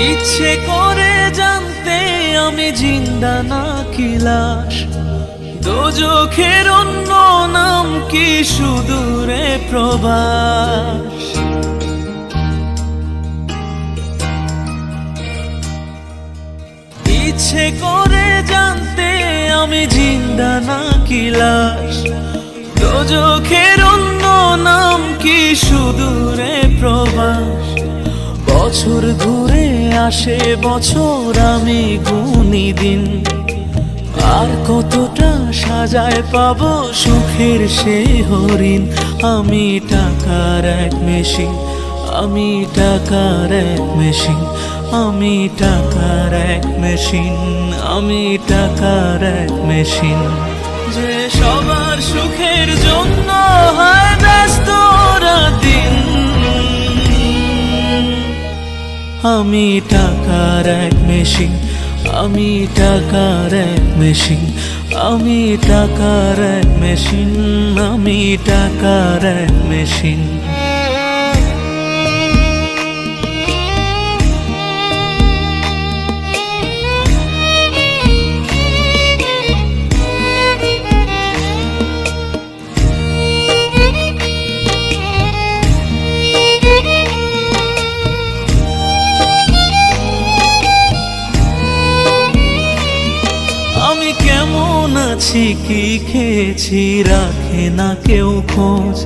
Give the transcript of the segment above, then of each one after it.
ইচ্ছে করে জানতে আমি জিন্দা নাকি লাশ, দোজখের অন্য নাম কি সুদূরে প্রবাস। ইচ্ছে করে জানতে আমি জিন্দা নাকি লাশ, দোজখের অন্য নাম কি সুদূরে প্রবাস। বছর ঘুরে আসে বছর, আমি গুনি দিন, আর কতটা সাজায় পাবো সুখের সে হরিণ। আমি টাকার এক মেশিন, আমি টাকার এক মেশিন, আমি টাকার এক মেশিন, আমি টাকার এক মেশিন। যে সবার সুখের জন্য হয় ব্যস্ত দিন, আমি টাকার এক মেশিন, আমি টাকার এক মেশিন, আমি টাকার এক মেশিন, আমি টাকার এক মেশিন। আমি কেমন আছি কি খেয়েছি রাখে না কেউ খোঁজ,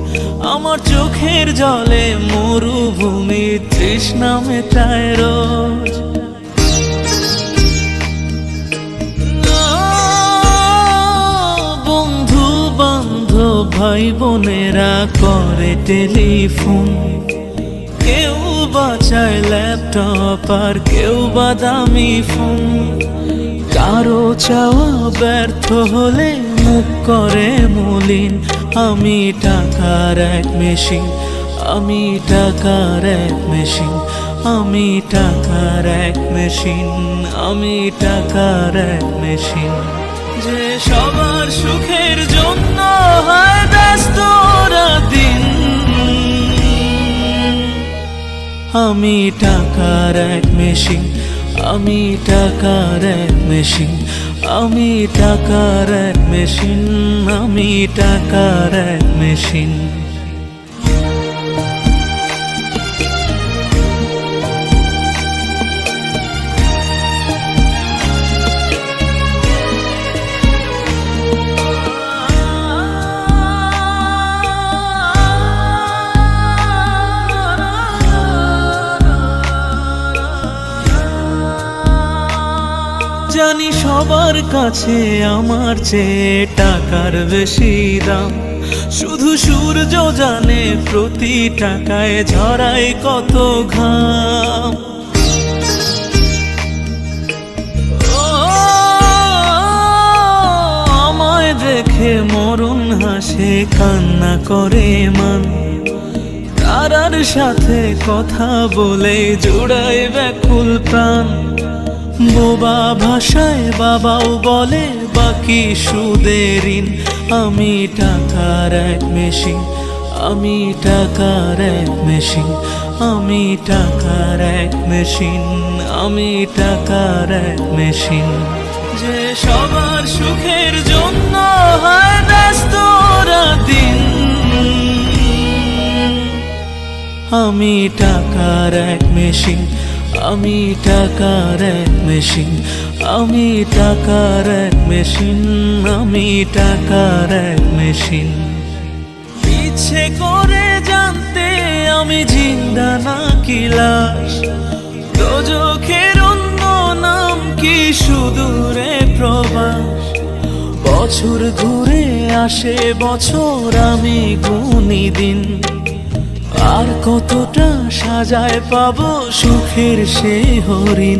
আমার চোখের জলে মরুভূমি তৃষ্ণা মেটায় রোজ। বন্ধু বান্ধব ভাই বোনেরা করে টেলিফোন, কেউ বাঁচায় ল্যাপটপ আর কেউ বা দামি ফোন। কারো চাওয়া ব্যর্থ হলে মুখ করে মলিন, আমি টাকার এক মেশিন, আমি টাকার এক মেশিন, আমি টাকার এক মেশিন, আমি টাকার এক মেশিন। যে সবার সুখের জন্য হয় ব্যস্ত দিন, আমি টাকার এক মেশিন, আমি টাকার এক মেশিন, আমি টাকার এক মেশিন, আমি টাকার এক মেশিন। জানি সবার কাছে আমার চেয়ে টাকার বেশি দাম, শুধু সূর্য জানে প্রতি টাকায় ঝরায় কত ঘাম। আমায় দেখে মরণ হাসে কান্না করে মান, তারার সাথে কথা বলে জোড়ায় ব্যাকুল প্রাণ। বোবা ভাষায় বাবাও বলে বাকি সুদের ঋণ, আমি টাকার এক মেশিন, আমি টাকার এক মেশিন, আমি টাকার এক মেশিন, আমি টাকার এক মেশিন। যে সবার সুখের জন্য হয় ব্যস্ত দিন, আমি টাকার এক মেশিন, আমি টাকার এক মেশিন, আমি টাকার এক মেশিন, আমি টাকার এক মেশিন। ইচ্ছে করে জানতে আমি জিন্দা নাকি লাশ, দোজখের অন্য নাম কি সুদূরে প্রবাস। বছর ঘুরে আসে বছর, আমি গুনি দিন, আর কতটা সাজায় পাবো সুখের সে হরিণ।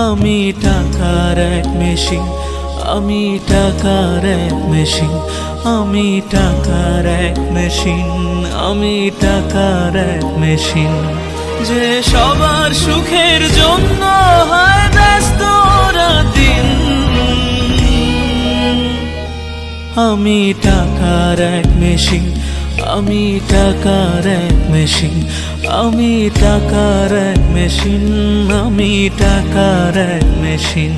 আমি টাকার এক মেশিন, আমি টাকার এক মেশিন, আমি টাকার এক মেশিন, আমি টাকার এক মেশিন। যে সবার সুখের জন্য হয় ব্যস্ত দিন, আমি টাকার এক মেশিন, আমি টাকার এক মেশিন, আমি টাকার এক মেশিন, আমি টাকার এক মেশিন।